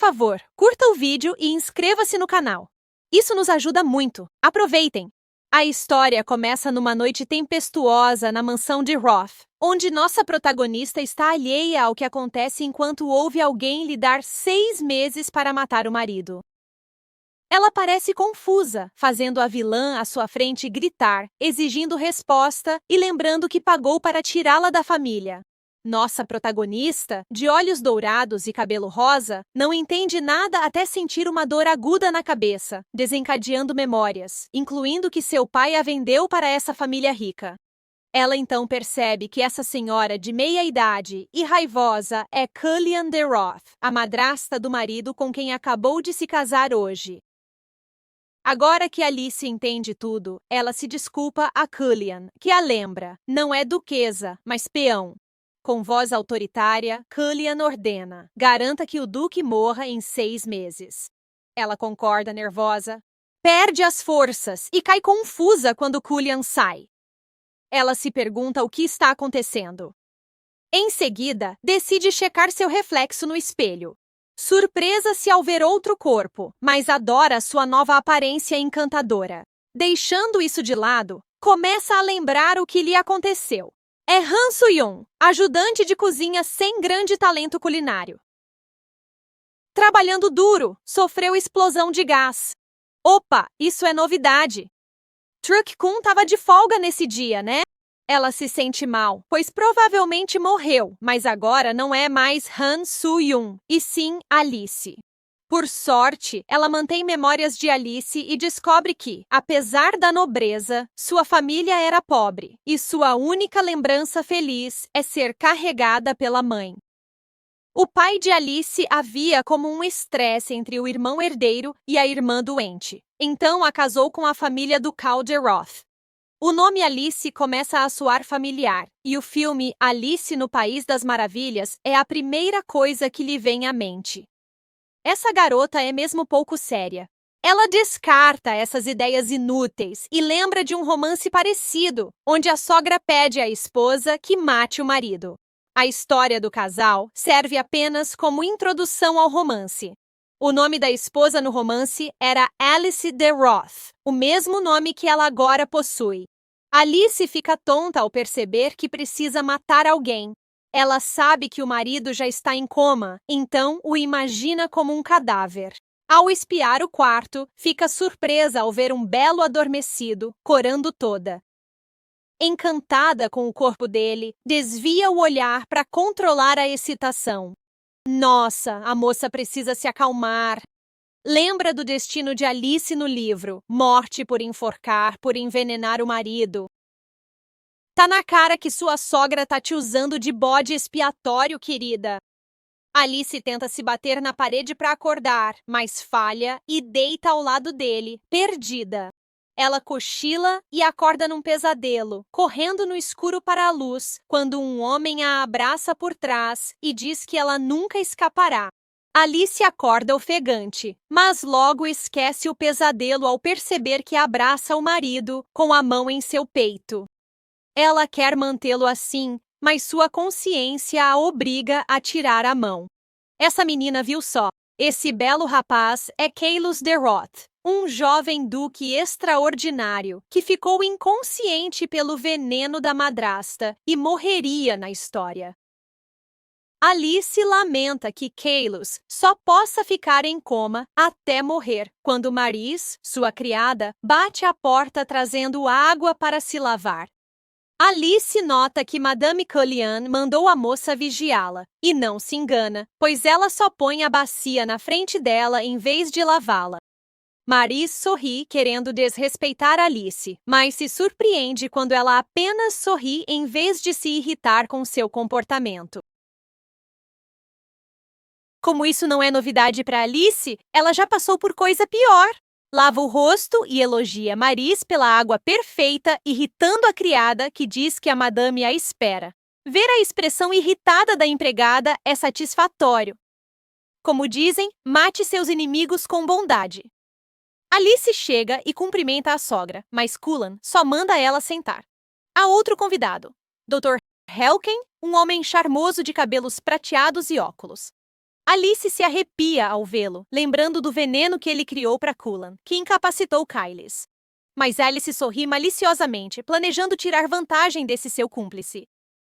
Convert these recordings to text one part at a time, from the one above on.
favor, curta o vídeo e inscreva-se no canal. Isso nos ajuda muito. Aproveitem! A história começa numa noite tempestuosa na mansão de Roth, onde nossa protagonista está alheia ao que acontece enquanto ouve alguém lhe dar 6 meses para matar o marido. Ela parece confusa, fazendo a vilã à sua frente gritar, exigindo resposta e lembrando que pagou para tirá-la da família. Nossa protagonista, de olhos dourados e cabelo rosa, não entende nada até sentir uma dor aguda na cabeça, desencadeando memórias, incluindo que seu pai a vendeu para essa família rica. Ela então percebe que essa senhora de meia-idade e raivosa é Cullian de Roth, a madrasta do marido com quem acabou de se casar hoje. Agora que Alice entende tudo, ela se desculpa a Cullian, que a lembra, não é duquesa, mas peão. Com voz autoritária, Cullian ordena: garanta que o duque morra em 6 meses. Ela concorda nervosa, perde as forças e cai confusa quando Cullian sai. Ela se pergunta o que está acontecendo. Em seguida, decide checar seu reflexo no espelho. Surpresa-se ao ver outro corpo, mas adora sua nova aparência encantadora. Deixando isso de lado, começa a lembrar o que lhe aconteceu. É Han Soo-yoon, ajudante de cozinha sem grande talento culinário. Trabalhando duro, sofreu explosão de gás. Opa, isso é novidade. Truck-kun estava de folga nesse dia, né? Ela se sente mal, pois provavelmente morreu, mas agora não é mais Han Soo-yoon, e sim Alice. Por sorte, ela mantém memórias de Alice e descobre que, apesar da nobreza, sua família era pobre, e sua única lembrança feliz é ser carregada pela mãe. O pai de Alice a via como um estresse entre o irmão herdeiro e a irmã doente. Então a casou com a família ducal de Roth. O nome Alice começa a soar familiar, e o filme Alice no País das Maravilhas é a primeira coisa que lhe vem à mente. Essa garota é mesmo pouco séria. Ela descarta essas ideias inúteis e lembra de um romance parecido, onde a sogra pede à esposa que mate o marido. A história do casal serve apenas como introdução ao romance. O nome da esposa no romance era Alice de Roth, o mesmo nome que ela agora possui. Alice fica tonta ao perceber que precisa matar alguém. Ela sabe que o marido já está em coma, então o imagina como um cadáver. Ao espiar o quarto, fica surpresa ao ver um belo adormecido, corando toda. Encantada com o corpo dele, desvia o olhar para controlar a excitação. Nossa, a moça precisa se acalmar. Lembra do destino de Alice no livro: morte por enforcar, por envenenar o marido. Tá na cara que sua sogra tá te usando de bode expiatório, querida. Alice tenta se bater na parede para acordar, mas falha e deita ao lado dele, perdida. Ela cochila e acorda num pesadelo, correndo no escuro para a luz, quando um homem a abraça por trás e diz que ela nunca escapará. Alice acorda ofegante, mas logo esquece o pesadelo ao perceber que abraça o marido com a mão em seu peito. Ela quer mantê-lo assim, mas sua consciência a obriga a tirar a mão. Essa menina viu só. Esse belo rapaz é Kaelus de Roth, um jovem duque extraordinário que ficou inconsciente pelo veneno da madrasta e morreria na história. Alice lamenta que Kaelus só possa ficar em coma até morrer, quando Maris, sua criada, bate à porta trazendo água para se lavar. Alice nota que Madame Cullian mandou a moça vigiá-la, e não se engana, pois ela só põe a bacia na frente dela em vez de lavá-la. Maris sorri, querendo desrespeitar Alice, mas se surpreende quando ela apenas sorri em vez de se irritar com seu comportamento. Como isso não é novidade para Alice, ela já passou por coisa pior. Lava o rosto e elogia Maris pela água perfeita, irritando a criada, que diz que a madame a espera. Ver a expressão irritada da empregada é satisfatório. Como dizem, mate seus inimigos com bondade. Alice chega e cumprimenta a sogra, mas Cullen só manda ela sentar. Há outro convidado, Dr. Helken, um homem charmoso de cabelos prateados e óculos. Alice se arrepia ao vê-lo, lembrando do veneno que ele criou para Cullen, que incapacitou Kailis. Mas Alice sorri maliciosamente, planejando tirar vantagem desse seu cúmplice.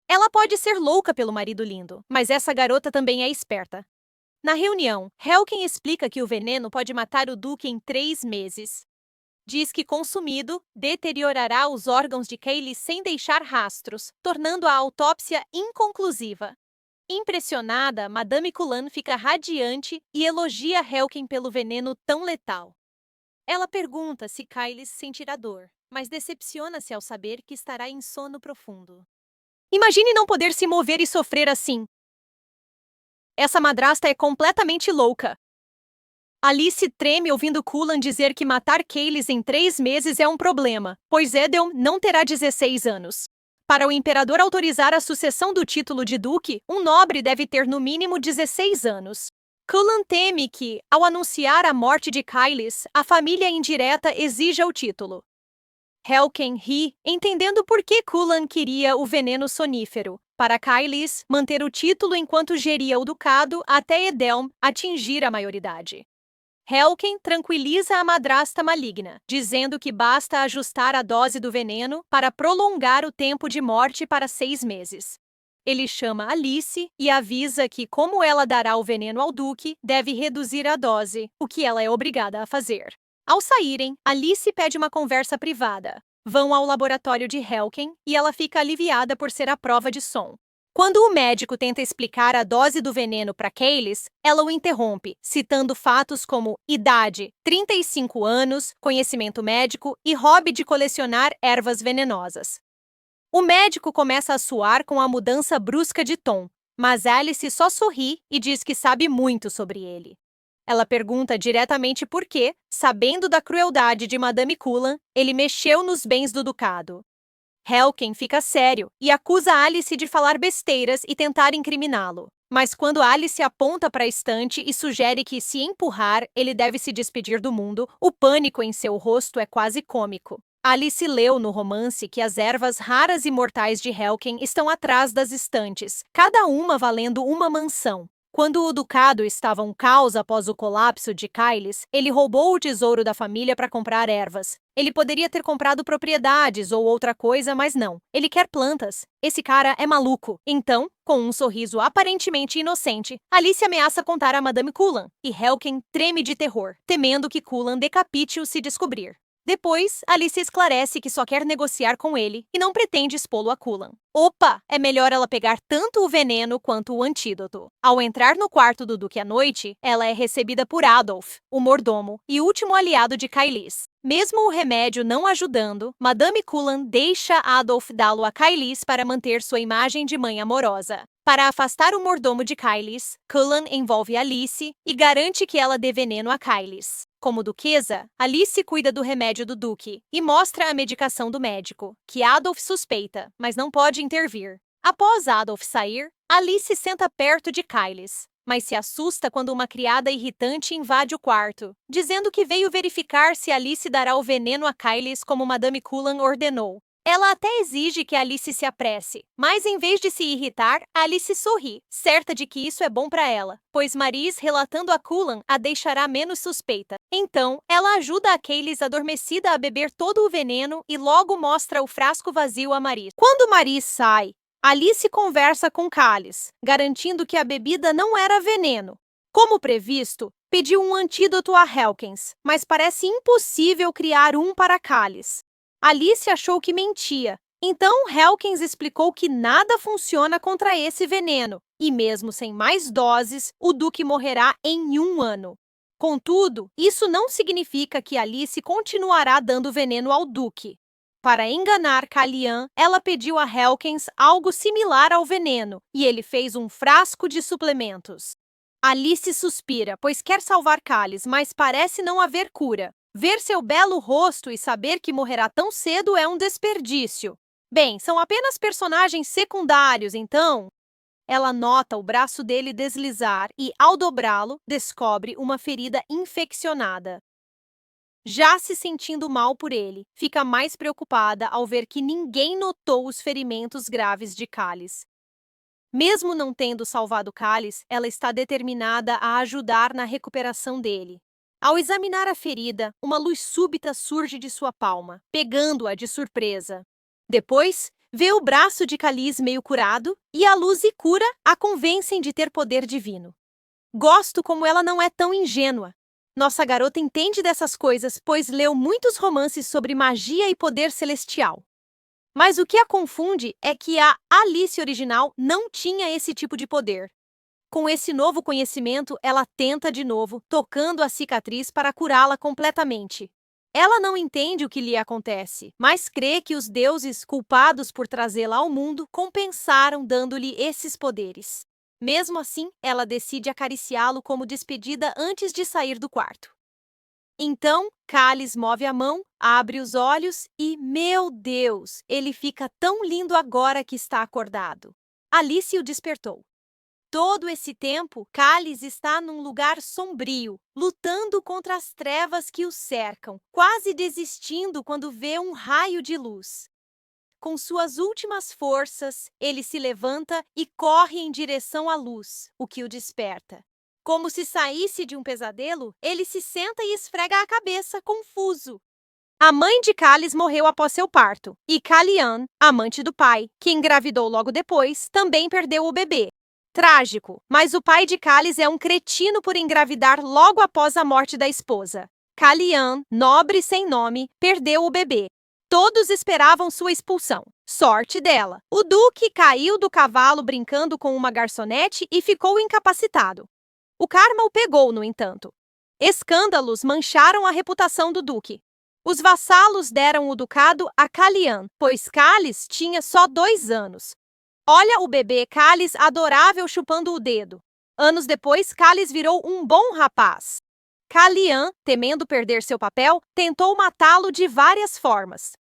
Ela pode ser louca pelo marido lindo, mas essa garota também é esperta. Na reunião, Helken explica que o veneno pode matar o Duque em 3 meses. Diz que consumido, deteriorará os órgãos de Kaylee sem deixar rastros, tornando a autópsia inconclusiva. Impressionada, Madame Cullen fica radiante e elogia Helken pelo veneno tão letal. Ela pergunta se Kaylee sentirá dor, mas decepciona-se ao saber que estará em sono profundo. Imagine não poder se mover e sofrer assim. Essa madrasta é completamente louca. Alice treme ouvindo Cullen dizer que matar Kaylee em 3 meses é um problema, pois Edelm não terá 16 anos. Para o imperador autorizar a sucessão do título de duque, um nobre deve ter no mínimo 16 anos. Cullen teme que, ao anunciar a morte de Kaylee, a família indireta exija o título. Helken ri, entendendo por que Cullen queria o veneno sonífero, para Kaylee manter o título enquanto geria o ducado até Edelm atingir a maioridade. Helken tranquiliza a madrasta maligna, dizendo que basta ajustar a dose do veneno para prolongar o tempo de morte para 6 meses. Ele chama Alice e avisa que, como ela dará o veneno ao duque, deve reduzir a dose, o que ela é obrigada a fazer. Ao saírem, Alice pede uma conversa privada. Vão ao laboratório de Helken e ela fica aliviada por ser a prova de som. Quando o médico tenta explicar a dose do veneno para Kaylee, ela o interrompe, citando fatos como idade, 35 anos, conhecimento médico e hobby de colecionar ervas venenosas. O médico começa a suar com a mudança brusca de tom, mas Alice só sorri e diz que sabe muito sobre ele. Ela pergunta diretamente por que, sabendo da crueldade de Madame Cullen, ele mexeu nos bens do ducado. Helken fica sério e acusa Alice de falar besteiras e tentar incriminá-lo. Mas quando Alice aponta para a estante e sugere que, se empurrar, ele deve se despedir do mundo, o pânico em seu rosto é quase cômico. Alice leu no romance que as ervas raras e mortais de Helken estão atrás das estantes, cada uma valendo uma mansão. Quando o ducado estava um caos após o colapso de Kaylee, ele roubou o tesouro da família para comprar ervas. Ele poderia ter comprado propriedades ou outra coisa, mas não. Ele quer plantas. Esse cara é maluco. Então, com um sorriso aparentemente inocente, Alice ameaça contar a Madame Cullen, e Helken treme de terror, temendo que Cullen decapite-o se descobrir. Depois, Alice esclarece que só quer negociar com ele e não pretende expô-lo a Cullen. Opa! É melhor ela pegar tanto o veneno quanto o antídoto. Ao entrar no quarto do Duque à noite, ela é recebida por Adolf, o mordomo e último aliado de Kaylee. Mesmo o remédio não ajudando, Madame Cullen deixa Adolf dá-lo a Kaylee para manter sua imagem de mãe amorosa. Para afastar o mordomo de Kaylee, Cullen envolve Alice e garante que ela dê veneno a Kaylee. Como duquesa, Alice cuida do remédio do Duque e mostra a medicação do médico, que Adolf suspeita, mas não pode intervir. Após Adolf sair, Alice senta perto de Kaylee, mas se assusta quando uma criada irritante invade o quarto, dizendo que veio verificar se Alice dará o veneno a Kaylee como Madame Cullen ordenou. Ela até exige que Alice se apresse, mas em vez de se irritar, Alice sorri, certa de que isso é bom para ela, pois Maris, relatando a Cullen, a deixará menos suspeita. Então, ela ajuda a Kaylee adormecida a beber todo o veneno e logo mostra o frasco vazio a Maris. Quando Maris sai, Alice conversa com Kaylee, garantindo que a bebida não era veneno. Como previsto, pediu um antídoto a Helken, mas parece impossível criar um para Kaylee. Alice achou que mentia. Então, Helken explicou que nada funciona contra esse veneno, e mesmo sem mais doses, o Duque morrerá em 1 ano. Contudo, isso não significa que Alice continuará dando veneno ao Duque. Para enganar Calian, ela pediu a Helken algo similar ao veneno, e ele fez um frasco de suplementos. Alice suspira, pois quer salvar Kaylee, mas parece não haver cura. Ver seu belo rosto e saber que morrerá tão cedo é um desperdício. Bem, são apenas personagens secundários, então. Ela nota o braço dele deslizar e, ao dobrá-lo, descobre uma ferida infeccionada. Já se sentindo mal por ele, fica mais preocupada ao ver que ninguém notou os ferimentos graves de Kaylee. Mesmo não tendo salvado Cálice, ela está determinada a ajudar na recuperação dele. Ao examinar a ferida, uma luz súbita surge de sua palma, pegando-a de surpresa. Depois, vê o braço de Cálice meio curado e a luz e cura a convencem de ter poder divino. Gosto como ela não é tão ingênua. Nossa garota entende dessas coisas, pois leu muitos romances sobre magia e poder celestial. Mas o que a confunde é que a Alice original não tinha esse tipo de poder. Com esse novo conhecimento, ela tenta de novo, tocando a cicatriz para curá-la completamente. Ela não entende o que lhe acontece, mas crê que os deuses, culpados por trazê-la ao mundo, compensaram dando-lhe esses poderes. Mesmo assim, ela decide acariciá-lo como despedida antes de sair do quarto. Então, Cálice move a mão, abre os olhos e, meu Deus, ele fica tão lindo agora que está acordado. Alice o despertou. Todo esse tempo, Cálice está num lugar sombrio, lutando contra as trevas que o cercam, quase desistindo quando vê um raio de luz. Com suas últimas forças, ele se levanta e corre em direção à luz, o que o desperta. Como se saísse de um pesadelo, ele se senta e esfrega a cabeça, confuso. A mãe de Cálice morreu após seu parto, e Calian, amante do pai, que engravidou logo depois, também perdeu o bebê. Trágico, mas o pai de Cálice é um cretino por engravidar logo após a morte da esposa. Calian, nobre sem nome, perdeu o bebê. Todos esperavam sua expulsão. Sorte dela. O duque caiu do cavalo brincando com uma garçonete e ficou incapacitado. O karma o pegou, no entanto. Escândalos mancharam a reputação do duque. Os vassalos deram o ducado a Calian, pois Cálice tinha só 2 anos. Olha o bebê Cálice adorável chupando o dedo. Anos depois, Cálice virou um bom rapaz. Calian, temendo perder seu papel, tentou matá-lo de várias formas.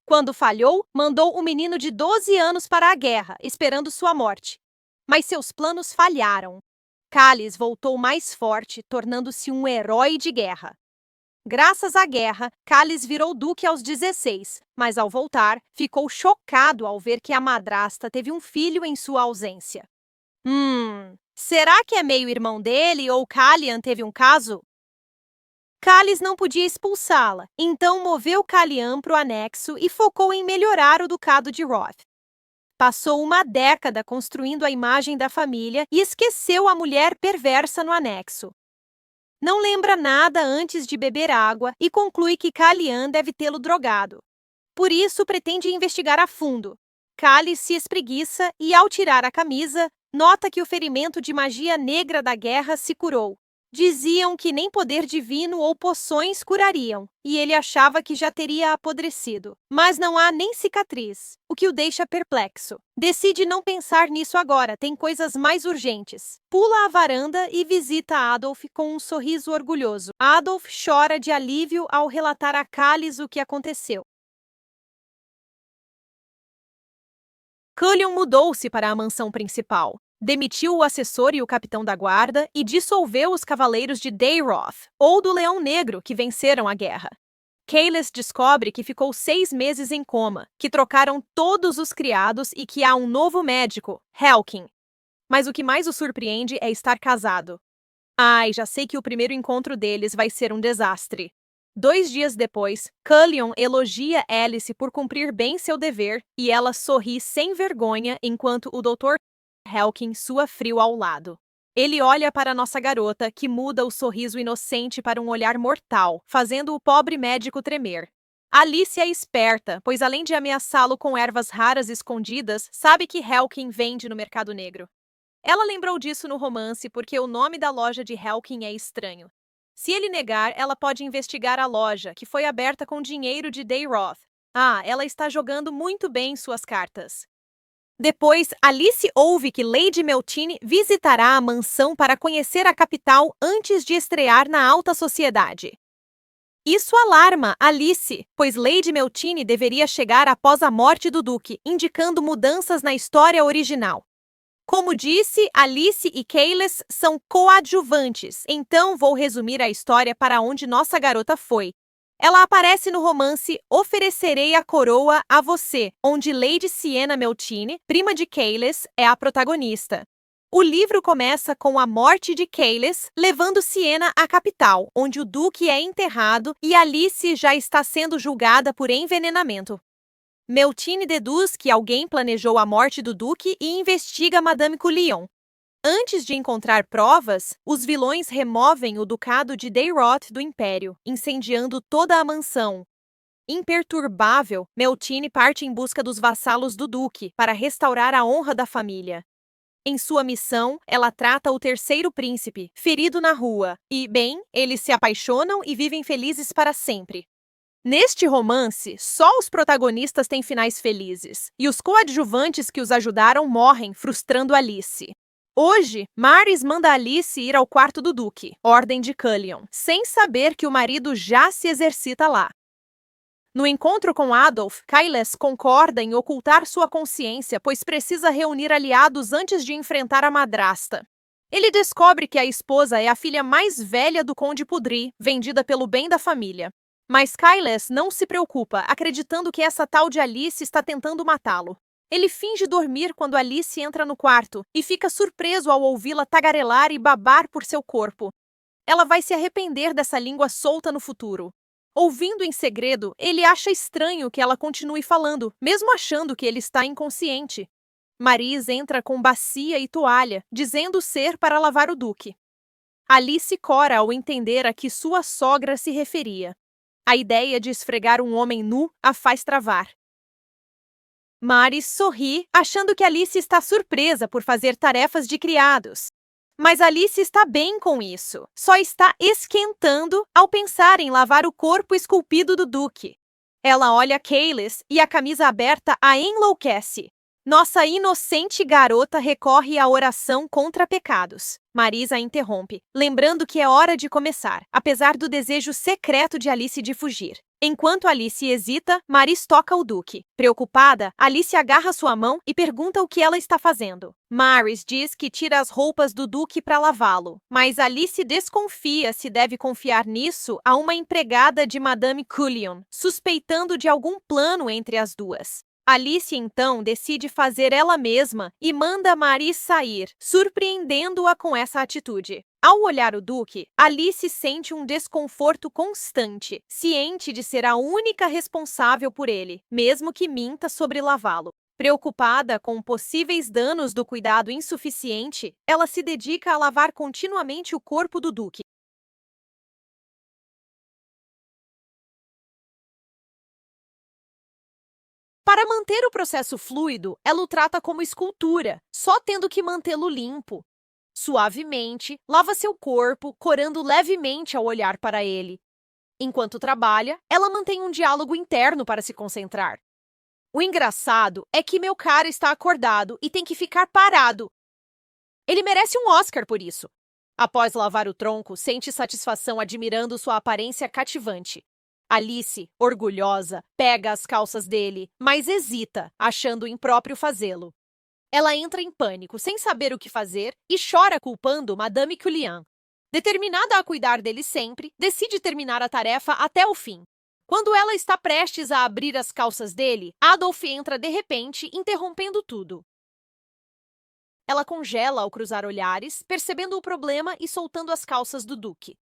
Quando falhou, mandou o menino de 12 anos para a guerra, esperando sua morte. Mas seus planos falharam. Cálice voltou mais forte, tornando-se um herói de guerra. Graças à guerra, Cálice virou duque aos 16, mas ao voltar, ficou chocado ao ver que a madrasta teve um filho em sua ausência. Será que é meio-irmão dele ou Calian teve um caso? Cálice não podia expulsá-la, então moveu Calian para o anexo e focou em melhorar o ducado de Roth. Passou uma década construindo a imagem da família e esqueceu a mulher perversa no anexo. Não lembra nada antes de beber água e conclui que Calian deve tê-lo drogado. Por isso, pretende investigar a fundo. Cálice se espreguiça e, ao tirar a camisa, nota que o ferimento de magia negra da guerra se curou. Diziam que nem poder divino ou poções curariam, e ele achava que já teria apodrecido. Mas não há nem cicatriz, o que o deixa perplexo. Decide não pensar nisso agora, tem coisas mais urgentes. Pula a varanda e visita Adolf com um sorriso orgulhoso. Adolf chora de alívio ao relatar a Cálice o que aconteceu. Cullion mudou-se para a mansão principal. Demitiu o assessor e o capitão da guarda e dissolveu os cavaleiros de Dayroth, ou do Leão Negro, que venceram a guerra. Cálice descobre que ficou 6 meses em coma, que trocaram todos os criados e que há um novo médico, Helkin. Mas o que mais o surpreende é estar casado. Ai, já sei que o primeiro encontro deles vai ser um desastre. 2 dias depois, Cullion elogia Alice por cumprir bem seu dever e ela sorri sem vergonha enquanto o Dr. Helkin sua frio ao lado. Ele olha para nossa garota, que muda o sorriso inocente para um olhar mortal, fazendo o pobre médico tremer. Alice é esperta, pois além de ameaçá-lo com ervas raras escondidas, sabe que Helkin vende no mercado negro. Ela lembrou disso no romance porque o nome da loja de Helkin é estranho. Se ele negar, ela pode investigar a loja, que foi aberta com dinheiro de Dayroth. Ela está jogando muito bem suas cartas. Depois, Alice ouve que Lady Meltine visitará a mansão para conhecer a capital antes de estrear na alta sociedade. Isso alarma Alice, pois Lady Meltine deveria chegar após a morte do duque, indicando mudanças na história original. Como disse, Alice e Cálice são coadjuvantes, então vou resumir a história para onde nossa garota foi. Ela aparece no romance Oferecerei a Coroa a Você, onde Lady Sienna Meltine, prima de Caelys, é a protagonista. O livro começa com a morte de Caelys, levando Sienna à capital, onde o duque é enterrado e Alice já está sendo julgada por envenenamento. Meltine deduz que alguém planejou a morte do duque e investiga Madame Cullion. Antes de encontrar provas, os vilões removem o ducado de Dayroth do Império, incendiando toda a mansão. Imperturbável, Meltine parte em busca dos vassalos do duque para restaurar a honra da família. Em sua missão, ela trata o terceiro príncipe, ferido na rua, e, bem, eles se apaixonam e vivem felizes para sempre. Neste romance, só os protagonistas têm finais felizes, e os coadjuvantes que os ajudaram morrem, frustrando Alice. Hoje, Maris manda Alice ir ao quarto do duque, Ordem de Cullion, sem saber que o marido já se exercita lá. No encontro com Adolf, Caelys concorda em ocultar sua consciência, pois precisa reunir aliados antes de enfrentar a madrasta. Ele descobre que a esposa é a filha mais velha do Conde Pudry, vendida pelo bem da família. Mas Caelys não se preocupa, acreditando que essa tal de Alice está tentando matá-lo. Ele finge dormir quando Alice entra no quarto e fica surpreso ao ouvi-la tagarelar e babar por seu corpo. Ela vai se arrepender dessa língua solta no futuro. Ouvindo em segredo, ele acha estranho que ela continue falando, mesmo achando que ele está inconsciente. Maris entra com bacia e toalha, dizendo ser para lavar o duque. Alice cora ao entender a que sua sogra se referia. A ideia de esfregar um homem nu a faz travar. Maris sorri, achando que Alice está surpresa por fazer tarefas de criados. Mas Alice está bem com isso. Só está esquentando ao pensar em lavar o corpo esculpido do duque. Ela olha Caelys e a camisa aberta a enlouquece. Nossa inocente garota recorre à oração contra pecados. Maris a interrompe, lembrando que é hora de começar, apesar do desejo secreto de Alice de fugir. Enquanto Alice hesita, Maris toca o duque. Preocupada, Alice agarra sua mão e pergunta o que ela está fazendo. Maris diz que tira as roupas do duque para lavá-lo, mas Alice desconfia se deve confiar nisso a uma empregada de Madame Cullion, suspeitando de algum plano entre as duas. Alice, então, decide fazer ela mesma e manda Maris sair, surpreendendo-a com essa atitude. Ao olhar o duque, Alice sente um desconforto constante, ciente de ser a única responsável por ele, mesmo que minta sobre lavá-lo. Preocupada com possíveis danos do cuidado insuficiente, ela se dedica a lavar continuamente o corpo do duque. Para manter o processo fluido, ela o trata como escultura, só tendo que mantê-lo limpo. Suavemente, lava seu corpo, corando levemente ao olhar para ele. Enquanto trabalha, ela mantém um diálogo interno para se concentrar. O engraçado é que meu cara está acordado e tem que ficar parado. Ele merece um Oscar por isso. Após lavar o tronco, sente satisfação admirando sua aparência cativante. Alice, orgulhosa, pega as calças dele, mas hesita, achando impróprio fazê-lo. Ela entra em pânico, sem saber o que fazer, e chora culpando Madame Cullion. Determinada a cuidar dele sempre, decide terminar a tarefa até o fim. Quando ela está prestes a abrir as calças dele, Adolf entra de repente, interrompendo tudo. Ela congela ao cruzar olhares, percebendo o problema e soltando as calças do duque.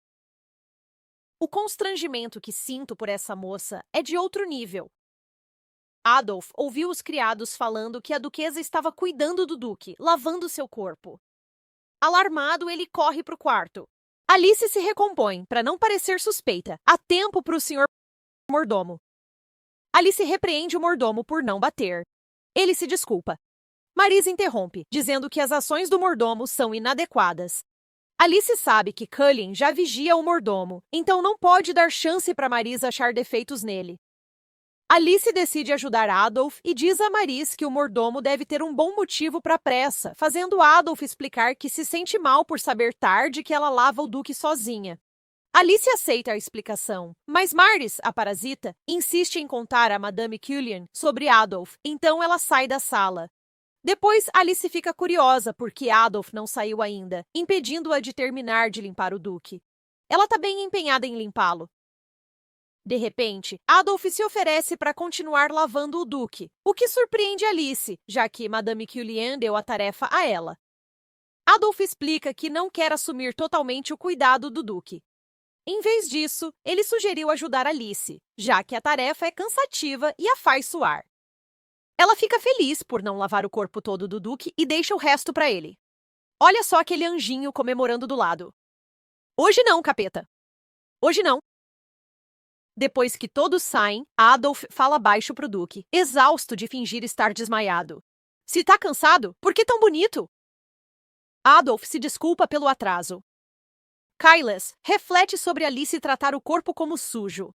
O constrangimento que sinto por essa moça é de outro nível. Adolf ouviu os criados falando que a duquesa estava cuidando do duque, lavando seu corpo. Alarmado, ele corre para o quarto. Alice se recompõe, para não parecer suspeita. Há tempo para o senhor mordomo. Alice repreende o mordomo por não bater. Ele se desculpa. Maris interrompe, dizendo que as ações do mordomo são inadequadas. Alice sabe que Cullen já vigia o mordomo, então não pode dar chance para Maris achar defeitos nele. Alice decide ajudar Adolf e diz a Maris que o mordomo deve ter um bom motivo para a pressa, fazendo Adolf explicar que se sente mal por saber tarde que ela lava o duque sozinha. Alice aceita a explicação, mas Maris, a parasita, insiste em contar a Madame Cullion sobre Adolf, então ela sai da sala. Depois, Alice fica curiosa porque Adolf não saiu ainda, impedindo-a de terminar de limpar o duque. Ela está bem empenhada em limpá-lo. De repente, Adolf se oferece para continuar lavando o Duque, o que surpreende Alice, já que Madame Cullian deu a tarefa a ela. Adolf explica que não quer assumir totalmente o cuidado do Duque. Em vez disso, ele sugeriu ajudar Alice, já que a tarefa é cansativa e a faz suar. Ela fica feliz por não lavar o corpo todo do Duque e deixa o resto para ele. Olha só aquele anjinho comemorando do lado. Hoje não, capeta. Hoje não. Depois que todos saem, Adolf fala baixo pro Duque, exausto de fingir estar desmaiado. Se tá cansado, por que tão bonito? Adolf se desculpa pelo atraso. Kailas reflete sobre Alice tratar o corpo como sujo.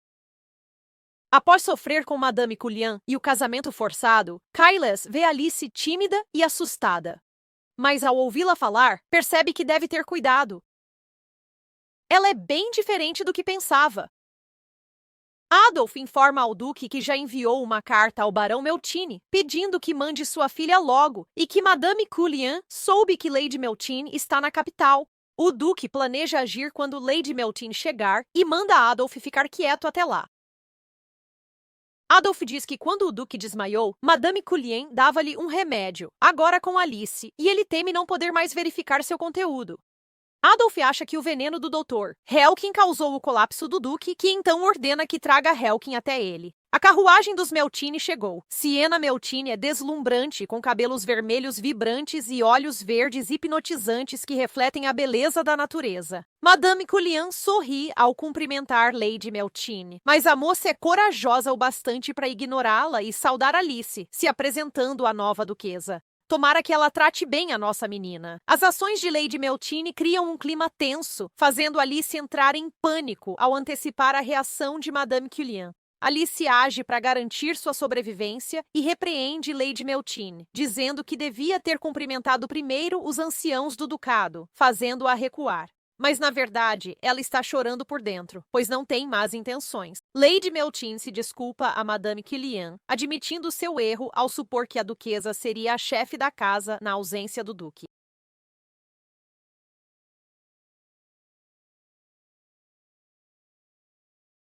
Após sofrer com Madame Cullian e o casamento forçado, Kailas vê Alice tímida e assustada. Mas ao ouvi-la falar, percebe que deve ter cuidado. Ela é bem diferente do que pensava. Adolf informa ao Duque que já enviou uma carta ao Barão Meltine, pedindo que mande sua filha logo, e que Madame Cullian soube que Lady Meltine está na capital. O Duque planeja agir quando Lady Meltine chegar e manda Adolf ficar quieto até lá. Adolf diz que quando o Duque desmaiou, Madame Cullian dava-lhe um remédio, agora com Alice, e ele teme não poder mais verificar seu conteúdo. Adolf acha que o veneno do Dr. Helkin causou o colapso do Duque, que então ordena que traga Helkin até ele. A carruagem dos Meltine chegou. Siena Meltine é deslumbrante, com cabelos vermelhos vibrantes e olhos verdes hipnotizantes que refletem a beleza da natureza. Madame Cullian sorri ao cumprimentar Lady Meltine, mas a moça é corajosa o bastante para ignorá-la e saudar Alice, se apresentando à nova duquesa. Tomara que ela trate bem a nossa menina. As ações de Lady Meltine criam um clima tenso, fazendo Alice entrar em pânico ao antecipar a reação de Madame Cullian. Alice age para garantir sua sobrevivência e repreende Lady Meltine, dizendo que devia ter cumprimentado primeiro os anciãos do ducado, fazendo-a recuar. Mas, na verdade, ela está chorando por dentro, pois não tem más intenções. Lady Meltine se desculpa a Madame Cullian, admitindo seu erro ao supor que a duquesa seria a chefe da casa na ausência do duque.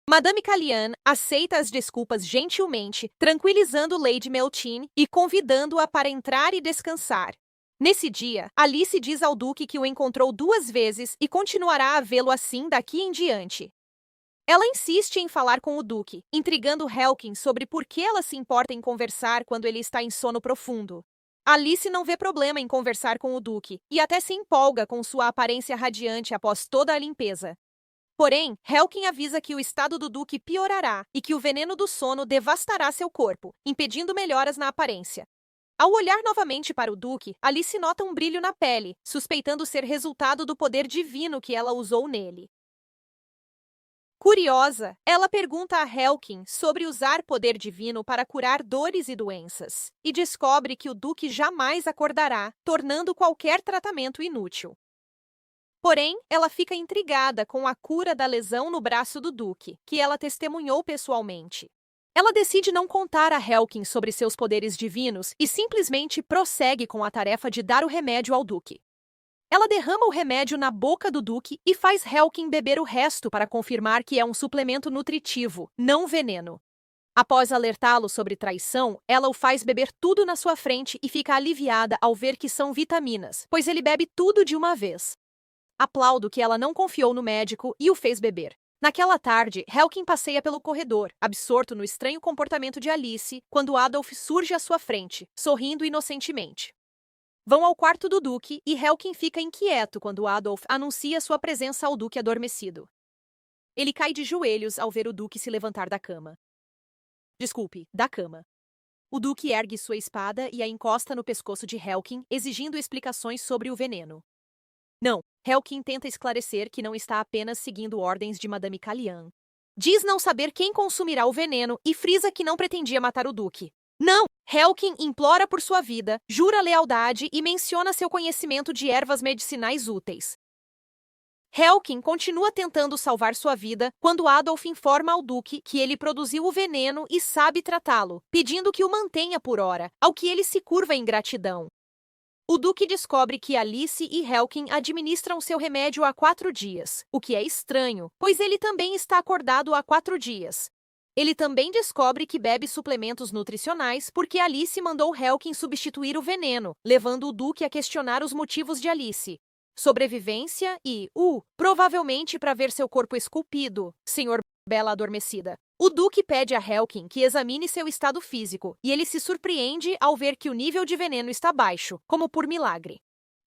Madame Cullian aceita as desculpas gentilmente, tranquilizando Lady Meltine e convidando-a para entrar e descansar. Nesse dia, Alice diz ao Duque que o encontrou 2 vezes e continuará a vê-lo assim daqui em diante. Ela insiste em falar com o Duque, intrigando Helkin sobre por que ela se importa em conversar quando ele está em sono profundo. Alice não vê problema em conversar com o Duque e até se empolga com sua aparência radiante após toda a limpeza. Porém, Helkin avisa que o estado do Duque piorará e que o veneno do sono devastará seu corpo, impedindo melhoras na aparência. Ao olhar novamente para o Duque, Alice nota um brilho na pele, suspeitando ser resultado do poder divino que ela usou nele. Curiosa, ela pergunta a Helkin sobre usar poder divino para curar dores e doenças, e descobre que o Duque jamais acordará, tornando qualquer tratamento inútil. Porém, ela fica intrigada com a cura da lesão no braço do Duque, que ela testemunhou pessoalmente. Ela decide não contar a Helkin sobre seus poderes divinos e simplesmente prossegue com a tarefa de dar o remédio ao Duque. Ela derrama o remédio na boca do Duque e faz Helkin beber o resto para confirmar que é um suplemento nutritivo, não veneno. Após alertá-lo sobre traição, ela o faz beber tudo na sua frente e fica aliviada ao ver que são vitaminas, pois ele bebe tudo de uma vez. Aplaudo que ela não confiou no médico e o fez beber. Naquela tarde, Helkin passeia pelo corredor, absorto no estranho comportamento de Alice, quando Adolf surge à sua frente, sorrindo inocentemente. Vão ao quarto do Duque e Helkin fica inquieto quando Adolf anuncia sua presença ao Duque adormecido. Ele cai de joelhos ao ver o Duque se levantar da cama. Desculpe, da cama. O Duque ergue sua espada e a encosta no pescoço de Helkin, exigindo explicações sobre o veneno. Não, Helkin tenta esclarecer que não está apenas seguindo ordens de Madame Cullian. Diz não saber quem consumirá o veneno e frisa que não pretendia matar o Duque. Não! Helkin implora por sua vida, jura lealdade e menciona seu conhecimento de ervas medicinais úteis. Helkin continua tentando salvar sua vida quando Adolf informa ao Duque que ele produziu o veneno e sabe tratá-lo, pedindo que o mantenha por hora, ao que ele se curva em gratidão. O Duque descobre que Alice e Helkin administram seu remédio há 4 dias, o que é estranho, pois ele também está acordado há 4 dias. Ele também descobre que bebe suplementos nutricionais porque Alice mandou Helkin substituir o veneno, levando o Duque a questionar os motivos de Alice. Sobrevivência e, provavelmente para ver seu corpo esculpido, Sr. Bela adormecida. O Duque pede a Helkin que examine seu estado físico, e ele se surpreende ao ver que o nível de veneno está baixo, como por milagre.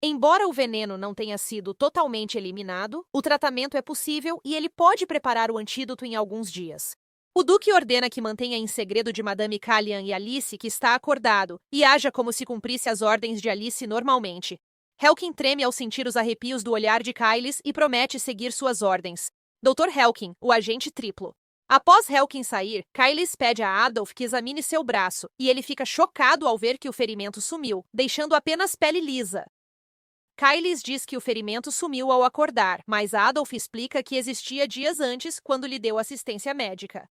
Embora o veneno não tenha sido totalmente eliminado, o tratamento é possível e ele pode preparar o antídoto em alguns dias. O Duque ordena que mantenha em segredo de Madame Callian e Alice que está acordado, e haja como se cumprisse as ordens de Alice normalmente. Helkin treme ao sentir os arrepios do olhar de Kyles e promete seguir suas ordens. Dr. Helkin, o agente triplo. Após Helkin sair, Kyles pede a Adolf que examine seu braço, e ele fica chocado ao ver que o ferimento sumiu, deixando apenas pele lisa. Kyles diz que o ferimento sumiu ao acordar, mas Adolf explica que existia dias antes, quando lhe deu assistência médica.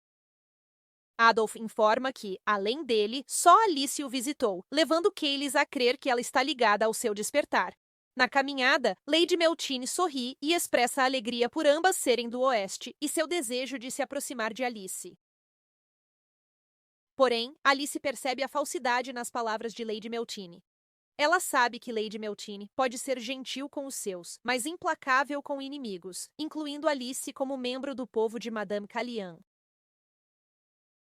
Adolf informa que, além dele, só Alice o visitou, levando Kyles a crer que ela está ligada ao seu despertar. Na caminhada, Lady Meltine sorri e expressa alegria por ambas serem do Oeste e seu desejo de se aproximar de Alice. Porém, Alice percebe a falsidade nas palavras de Lady Meltine. Ela sabe que Lady Meltine pode ser gentil com os seus, mas implacável com inimigos, incluindo Alice como membro do povo de Madame Callian.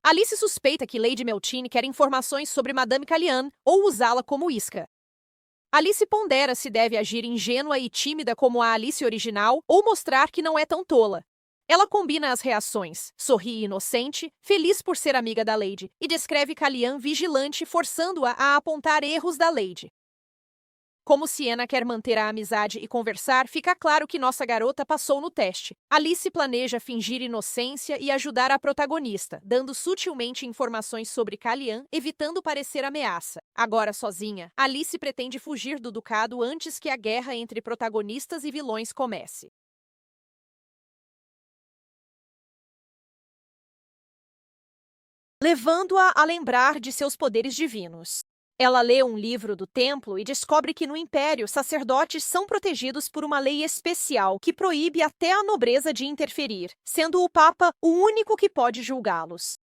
Alice suspeita que Lady Meltine quer informações sobre Madame Callian ou usá-la como isca. Alice pondera se deve agir ingênua e tímida como a Alice original ou mostrar que não é tão tola. Ela combina as reações, sorri inocente, feliz por ser amiga da Lady, e descreve Callian vigilante, forçando-a a apontar erros da Lady. Como Siena quer manter a amizade e conversar, fica claro que nossa garota passou no teste. Alice planeja fingir inocência e ajudar a protagonista, dando sutilmente informações sobre Callian, evitando parecer ameaça. Agora sozinha, Alice pretende fugir do ducado antes que a guerra entre protagonistas e vilões comece. Levando-a a lembrar de seus poderes divinos. Ela lê um livro do templo e descobre que no Império, sacerdotes são protegidos por uma lei especial que proíbe até a nobreza de interferir, sendo o Papa o único que pode julgá-los.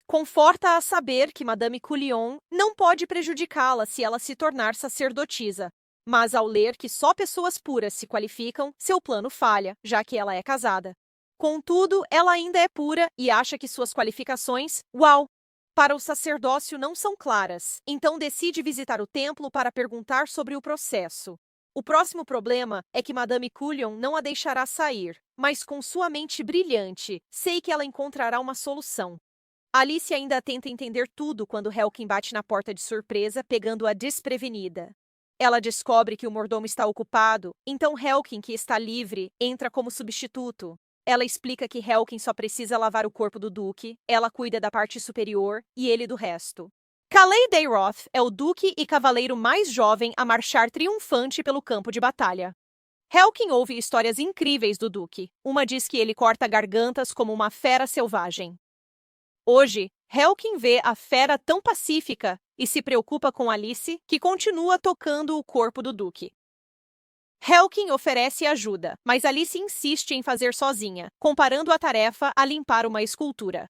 Conforta a saber que Madame Cullion não pode prejudicá-la se ela se tornar sacerdotisa. Mas ao ler que só pessoas puras se qualificam, seu plano falha, já que ela é casada. Contudo, ela ainda é pura e acha que suas qualificações, para o sacerdócio não são claras, então decide visitar o templo para perguntar sobre o processo. O próximo problema é que Madame Cullion não a deixará sair, mas com sua mente brilhante, sei que ela encontrará uma solução. Alice ainda tenta entender tudo quando Helkin bate na porta de surpresa, pegando-a desprevenida. Ela descobre que o mordomo está ocupado, então Helkin, que está livre, entra como substituto. Ela explica que Helkin só precisa lavar o corpo do Duque, ela cuida da parte superior e ele do resto. Calais Dayroth é o Duque e cavaleiro mais jovem a marchar triunfante pelo campo de batalha. Helkin ouve histórias incríveis do Duque. Uma diz que ele corta gargantas como uma fera selvagem. Hoje, Helkin vê a fera tão pacífica e se preocupa com Alice, que continua tocando o corpo do Duque. Helkin oferece ajuda, mas Alice insiste em fazer sozinha, comparando a tarefa a limpar uma escultura.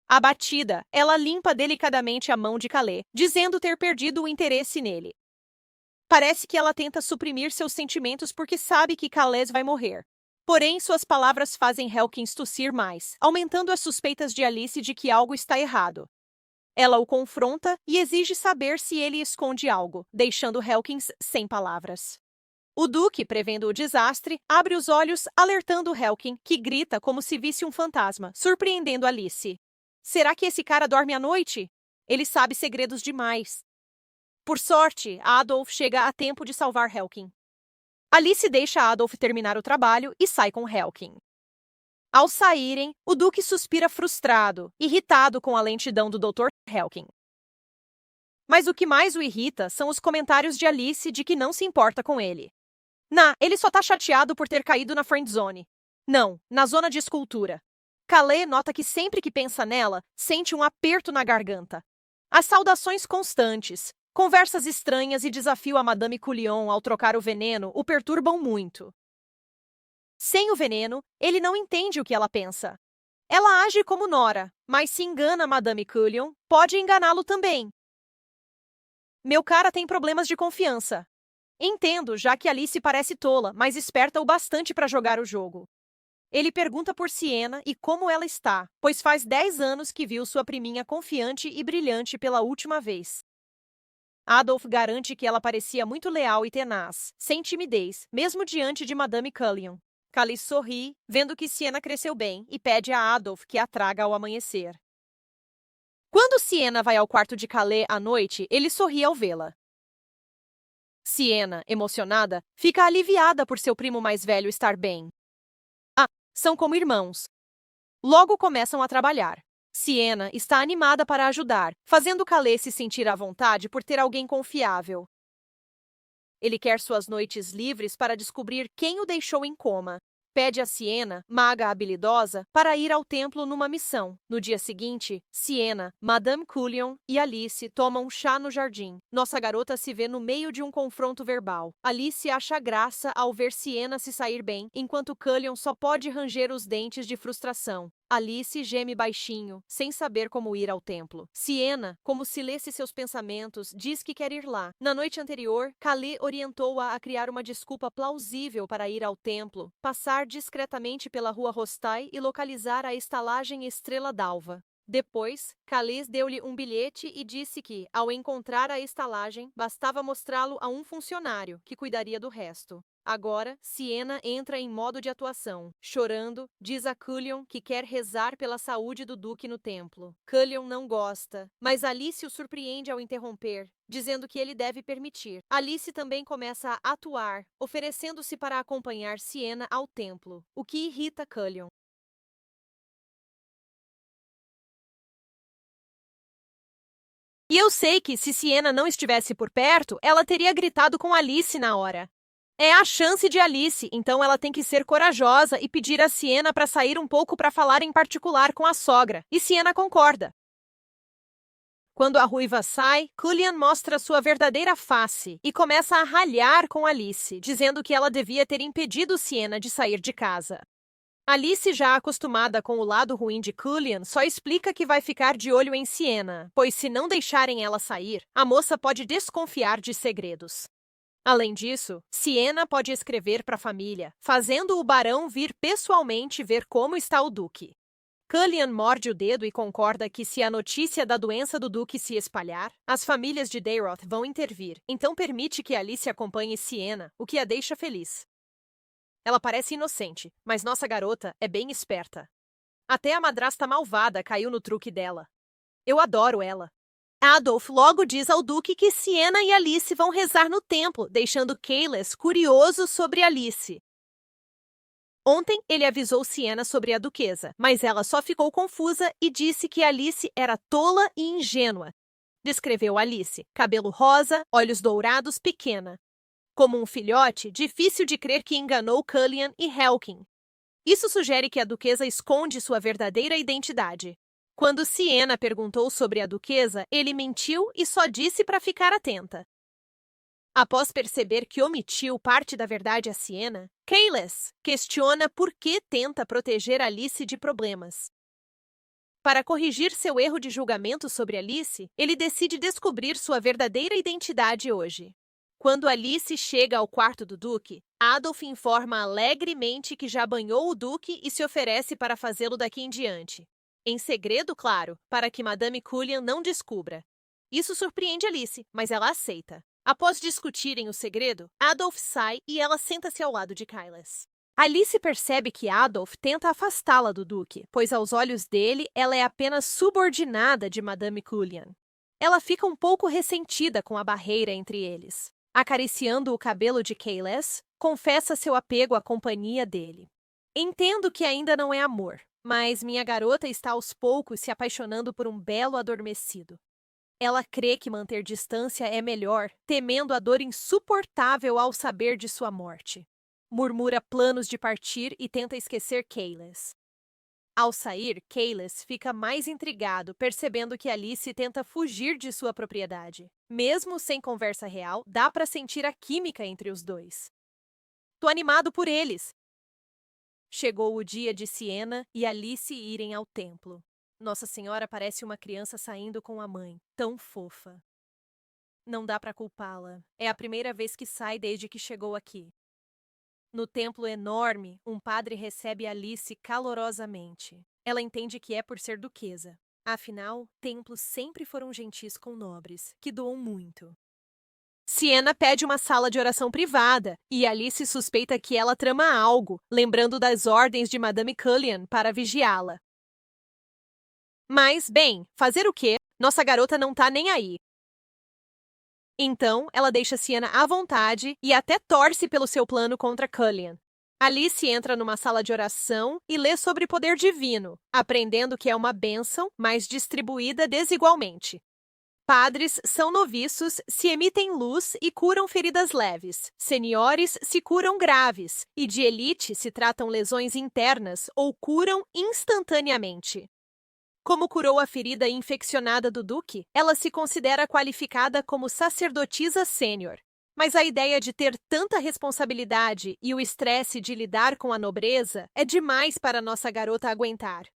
Abatida, ela limpa delicadamente a mão de Calais, dizendo ter perdido o interesse nele. Parece que ela tenta suprimir seus sentimentos porque sabe que Calais vai morrer. Porém, suas palavras fazem Helkin tossir mais, aumentando as suspeitas de Alice de que algo está errado. Ela o confronta e exige saber se ele esconde algo, deixando Helkin sem palavras. O Duque, prevendo o desastre, abre os olhos, alertando Helkin, que grita como se visse um fantasma, surpreendendo Alice. Será que esse cara dorme à noite? Ele sabe segredos demais. Por sorte, Adolf chega a tempo de salvar Helkin. Alice deixa Adolf terminar o trabalho e sai com Helkin. Ao saírem, o Duque suspira frustrado, irritado com a lentidão do Dr. Helkin. Mas o que mais o irrita são os comentários de Alice de que não se importa com ele. Ele só tá chateado por ter caído na friendzone. Não, na zona de escultura. Calais nota que sempre que pensa nela, sente um aperto na garganta. As saudações constantes. Conversas estranhas e desafio a Madame Cullion ao trocar o veneno o perturbam muito. Sem o veneno, ele não entende o que ela pensa. Ela age como Nora, mas se engana Madame Cullion, pode enganá-lo também. Meu cara tem problemas de confiança. Entendo, já que Alice parece tola, mas esperta o bastante para jogar o jogo. Ele pergunta por Sienna e como ela está, pois faz 10 anos que viu sua priminha confiante e brilhante pela última vez. Adolf garante que ela parecia muito leal e tenaz, sem timidez, mesmo diante de Madame Cullion. Calais sorri, vendo que Sienna cresceu bem, e pede a Adolf que a traga ao amanhecer. Quando Sienna vai ao quarto de Calais à noite, ele sorri ao vê-la. Sienna, emocionada, fica aliviada por seu primo mais velho estar bem. São como irmãos. Logo começam a trabalhar. Sienna está animada para ajudar, fazendo Calais se sentir à vontade por ter alguém confiável. Ele quer suas noites livres para descobrir quem o deixou em coma. Pede a Sienna, maga habilidosa, para ir ao templo numa missão. No dia seguinte, Sienna, Madame Cullion e Alice tomam um chá no jardim. Nossa garota se vê no meio de um confronto verbal. Alice acha graça ao ver Sienna se sair bem, enquanto Cullion só pode ranger os dentes de frustração. Alice geme baixinho, sem saber como ir ao templo. Sienna, como se lesse seus pensamentos, diz que quer ir lá. Na noite anterior, Calais orientou-a a criar uma desculpa plausível para ir ao templo, passar discretamente pela rua Rostai e localizar a estalagem Estrela d'Alva. Depois, Calais deu-lhe um bilhete e disse que, ao encontrar a estalagem, bastava mostrá-lo a um funcionário, que cuidaria do resto. Agora, Sienna entra em modo de atuação. Chorando, diz a Cullion que quer rezar pela saúde do Duque no templo. Cullion não gosta, mas Alice o surpreende ao interromper, dizendo que ele deve permitir. Alice também começa a atuar, oferecendo-se para acompanhar Sienna ao templo, o que irrita Cullion. E eu sei que, se Sienna não estivesse por perto, ela teria gritado com Alice na hora. É a chance de Alice, então ela tem que ser corajosa e pedir a Sienna para sair um pouco para falar em particular com a sogra, e Sienna concorda. Quando a ruiva sai, Cullion mostra sua verdadeira face e começa a ralhar com Alice, dizendo que ela devia ter impedido Sienna de sair de casa. Alice, já acostumada com o lado ruim de Cullion, só explica que vai ficar de olho em Sienna, pois se não deixarem ela sair, a moça pode desconfiar de segredos. Além disso, Sienna pode escrever para a família, fazendo o barão vir pessoalmente ver como está o Duque. Cullion morde o dedo e concorda que, se a notícia da doença do Duque se espalhar, as famílias de Dayroth vão intervir, então permite que Alice acompanhe Sienna, o que a deixa feliz. Ela parece inocente, mas nossa garota é bem esperta. Até a madrasta malvada caiu no truque dela. Eu adoro ela. Adolf logo diz ao Duque que Sienna e Alice vão rezar no templo, deixando Calais curioso sobre Alice. Ontem, ele avisou Sienna sobre a duquesa, mas ela só ficou confusa e disse que Alice era tola e ingênua. Descreveu Alice, cabelo rosa, olhos dourados, pequena. Como um filhote, difícil de crer que enganou Cullion e Helkin. Isso sugere que a duquesa esconde sua verdadeira identidade. Quando Sienna perguntou sobre a duquesa, ele mentiu e só disse para ficar atenta. Após perceber que omitiu parte da verdade a Sienna, Calais questiona por que tenta proteger Alice de problemas. Para corrigir seu erro de julgamento sobre Alice, ele decide descobrir sua verdadeira identidade hoje. Quando Alice chega ao quarto do Duque, Adolf informa alegremente que já banhou o Duque e se oferece para fazê-lo daqui em diante. Em segredo, claro, para que Madame Cullion não descubra. Isso surpreende Alice, mas ela aceita. Após discutirem o segredo, Adolf sai e ela senta-se ao lado de Calais. Alice percebe que Adolf tenta afastá-la do Duque, pois aos olhos dele ela é apenas subordinada de Madame Cullion. Ela fica um pouco ressentida com a barreira entre eles. Acariciando o cabelo de Calais, confessa seu apego à companhia dele. Entendo que ainda não é amor, mas minha garota está aos poucos se apaixonando por um belo adormecido. Ela crê que manter distância é melhor, temendo a dor insuportável ao saber de sua morte. Murmura planos de partir e tenta esquecer Calais. Ao sair, Kayles fica mais intrigado, percebendo que Alice tenta fugir de sua propriedade. Mesmo sem conversa real, dá para sentir a química entre os dois. Tô animado por eles! Chegou o dia de Sienna e Alice irem ao templo. Nossa Senhora parece uma criança saindo com a mãe, tão fofa. Não dá para culpá-la. É a primeira vez que sai desde que chegou aqui. No templo enorme, um padre recebe Alice calorosamente. Ela entende que é por ser duquesa. Afinal, templos sempre foram gentis com nobres, que doam muito. Sienna pede uma sala de oração privada, e Alice suspeita que ela trama algo, lembrando das ordens de Madame Cullinan para vigiá-la. Mas, bem, fazer o quê? Nossa garota não tá nem aí. Então, ela deixa Sienna à vontade e até torce pelo seu plano contra Cullinan. Alice entra numa sala de oração e lê sobre poder divino, aprendendo que é uma bênção, mas distribuída desigualmente. Padres são noviços, se emitem luz e curam feridas leves. Seniores se curam graves. E de elite se tratam lesões internas ou curam instantaneamente. Como curou a ferida infeccionada do Duque, ela se considera qualificada como sacerdotisa sênior. Mas a ideia de ter tanta responsabilidade e o estresse de lidar com a nobreza é demais para nossa garota aguentar.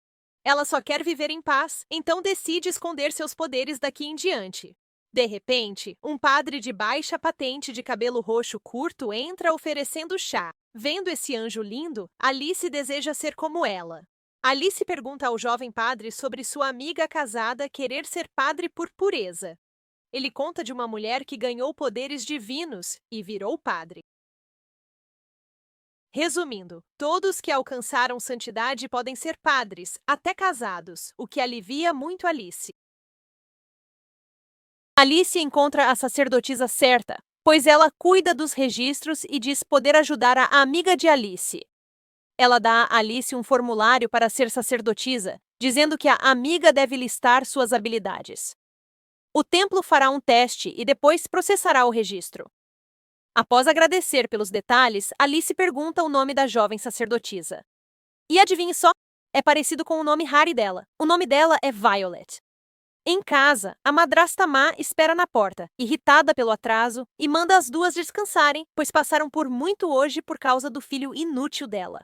Ela só quer viver em paz, então decide esconder seus poderes daqui em diante. De repente, um padre de baixa patente de cabelo roxo curto entra oferecendo chá. Vendo esse anjo lindo, Alice deseja ser como ela. Alice pergunta ao jovem padre sobre sua amiga casada querer ser padre por pureza. Ele conta de uma mulher que ganhou poderes divinos e virou padre. Resumindo, todos que alcançaram santidade podem ser padres, até casados, o que alivia muito Alice. Alice encontra a sacerdotisa certa, pois ela cuida dos registros e diz poder ajudar a amiga de Alice. Ela dá a Alice um formulário para ser sacerdotisa, dizendo que a amiga deve listar suas habilidades. O templo fará um teste e depois processará o registro. Após agradecer pelos detalhes, Alice pergunta o nome da jovem sacerdotisa. E adivinhe só, é parecido com o nome Harry dela. O nome dela é Violet. Em casa, a madrasta má espera na porta, irritada pelo atraso, e manda as duas descansarem, pois passaram por muito hoje por causa do filho inútil dela.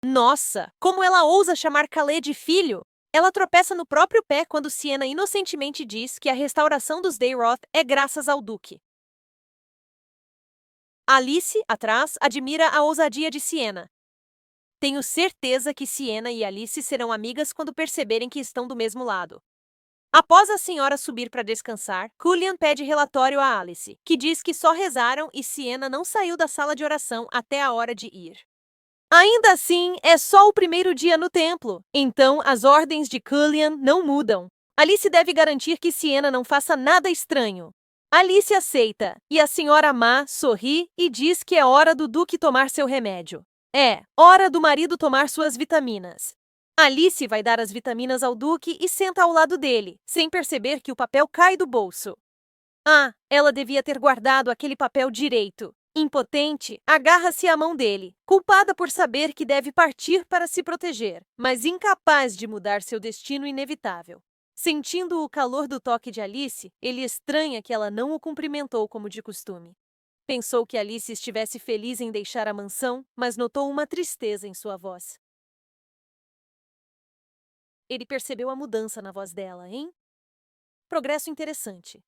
Nossa, como ela ousa chamar Calais de filho! Ela tropeça no próprio pé quando Sienna inocentemente diz que a restauração dos Dayroth é graças ao Duque. Alice, atrás, admira a ousadia de Sienna. Tenho certeza que Sienna e Alice serão amigas quando perceberem que estão do mesmo lado. Após a senhora subir para descansar, Cullinan pede relatório a Alice, que diz que só rezaram e Sienna não saiu da sala de oração até a hora de ir. Ainda assim, é só o primeiro dia no templo, então as ordens de Cullinan não mudam. Alice deve garantir que Sienna não faça nada estranho. Alice aceita, e a senhora má sorri e diz que é hora do Duque tomar seu remédio. É, hora do marido tomar suas vitaminas. Alice vai dar as vitaminas ao Duque e senta ao lado dele, sem perceber que o papel cai do bolso. Ah, ela devia ter guardado aquele papel direito. Impotente, agarra-se à mão dele, culpada por saber que deve partir para se proteger, mas incapaz de mudar seu destino inevitável. Sentindo o calor do toque de Alice, ele estranha que ela não o cumprimentou como de costume. Pensou que Alice estivesse feliz em deixar a mansão, mas notou uma tristeza em sua voz. Ele percebeu a mudança na voz dela, hein? Progresso interessante.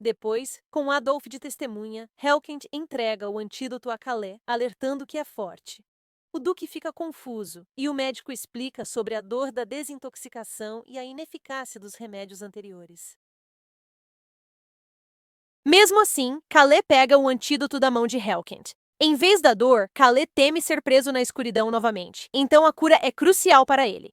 Depois, com Adolf de testemunha, Helkent entrega o antídoto a Calais, alertando que é forte. O Duque fica confuso, e o médico explica sobre a dor da desintoxicação e a ineficácia dos remédios anteriores. Mesmo assim, Calais pega o antídoto da mão de Helkent. Em vez da dor, Calais teme ser preso na escuridão novamente, então a cura é crucial para ele.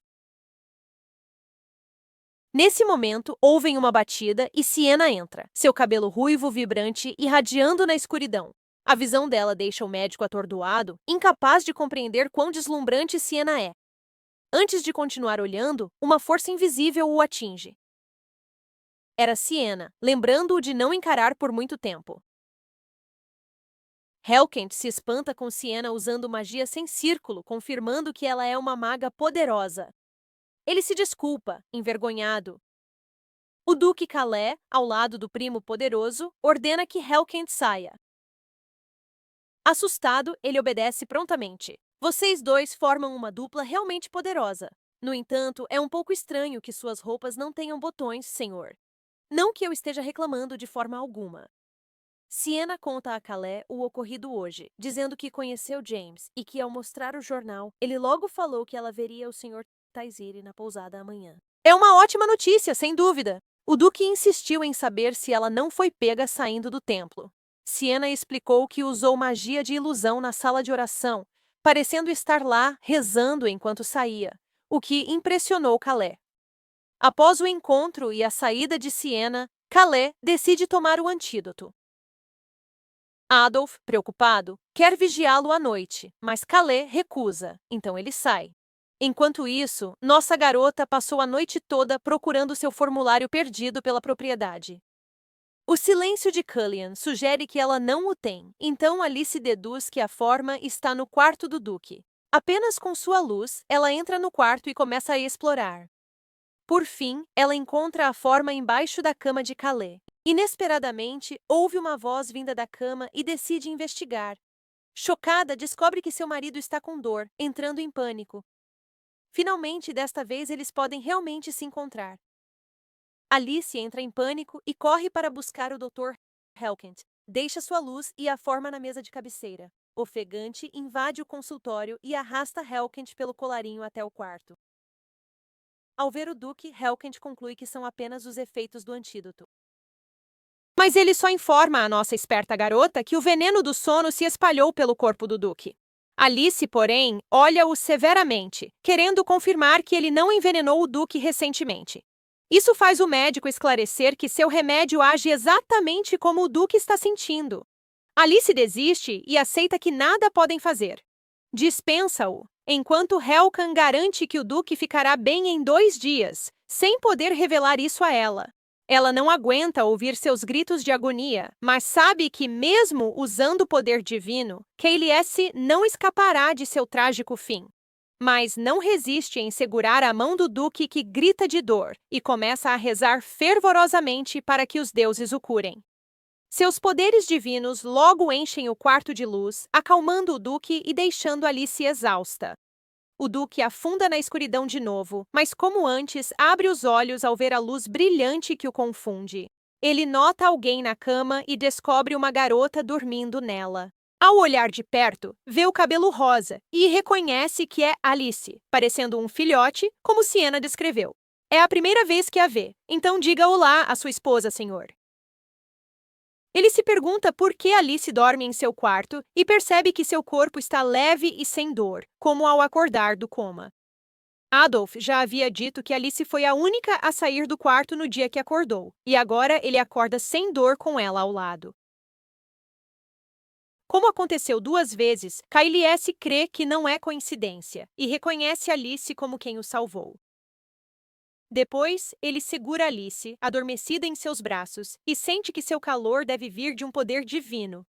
Nesse momento, ouvem uma batida e Sienna entra, seu cabelo ruivo vibrante irradiando na escuridão. A visão dela deixa o médico atordoado, incapaz de compreender quão deslumbrante Sienna é. Antes de continuar olhando, uma força invisível o atinge. Era Sienna, lembrando-o de não encarar por muito tempo. Helkent se espanta com Siena usando magia sem círculo, confirmando que ela é uma maga poderosa. Ele se desculpa, envergonhado. O Duque Calais, ao lado do primo poderoso, ordena que Helkent saia. Assustado, ele obedece prontamente. Vocês dois formam uma dupla realmente poderosa. No entanto, é um pouco estranho que suas roupas não tenham botões, senhor. Não que eu esteja reclamando de forma alguma. Siena conta a Calais o ocorrido hoje, dizendo que conheceu James e que, ao mostrar o jornal, ele logo falou que ela veria o Sr. Taiziri na pousada amanhã. É uma ótima notícia, sem dúvida. O Duque insistiu em saber se ela não foi pega saindo do templo. Siena explicou que usou magia de ilusão na sala de oração, parecendo estar lá rezando enquanto saía, o que impressionou Calais. Após o encontro e a saída de Siena, Calais decide tomar o antídoto. Adolf, preocupado, quer vigiá-lo à noite, mas Calais recusa, então ele sai. Enquanto isso, nossa garota passou a noite toda procurando seu formulário perdido pela propriedade. O silêncio de Cullian sugere que ela não o tem, então Alice deduz que a forma está no quarto do Duque. Apenas com sua luz, ela entra no quarto e começa a explorar. Por fim, ela encontra a forma embaixo da cama de Calais. Inesperadamente, ouve uma voz vinda da cama e decide investigar. Chocada, descobre que seu marido está com dor, entrando em pânico. Finalmente, desta vez, eles podem realmente se encontrar. Alice entra em pânico e corre para buscar o Dr. Helkent. Deixa sua luz e a forma na mesa de cabeceira. Ofegante, invade o consultório e arrasta Helkent pelo colarinho até o quarto. Ao ver o Duque, Helkent conclui que são apenas os efeitos do antídoto. Mas ele só informa a nossa esperta garota que o veneno do sono se espalhou pelo corpo do Duque. Alice, porém, olha-o severamente, querendo confirmar que ele não envenenou o Duque recentemente. Isso faz o médico esclarecer que seu remédio age exatamente como o Duque está sentindo. Alice desiste e aceita que nada podem fazer. Dispensa-o, enquanto Helkan garante que o Duque ficará bem em 2 dias, sem poder revelar isso a ela. Ela não aguenta ouvir seus gritos de agonia, mas sabe que, mesmo usando o poder divino, Kayliesse não escapará de seu trágico fim. Mas não resiste em segurar a mão do Duque, que grita de dor, e começa a rezar fervorosamente para que os deuses o curem. Seus poderes divinos logo enchem o quarto de luz, acalmando o Duque e deixando Alice exausta. O Duque afunda na escuridão de novo, mas como antes, abre os olhos ao ver a luz brilhante que o confunde. Ele nota alguém na cama e descobre uma garota dormindo nela. Ao olhar de perto, vê o cabelo rosa e reconhece que é Alice, parecendo um filhote, como Siena descreveu. É a primeira vez que a vê, então diga olá à sua esposa, senhor. Ele se pergunta por que Alice dorme em seu quarto e percebe que seu corpo está leve e sem dor, como ao acordar do coma. Adolf já havia dito que Alice foi a única a sair do quarto no dia que acordou, e agora ele acorda sem dor com ela ao lado. Como aconteceu 2 vezes, Kayliesse crê que não é coincidência e reconhece Alice como quem o salvou. Depois, ele segura Alice, adormecida em seus braços, e sente que seu calor deve vir de um poder divino.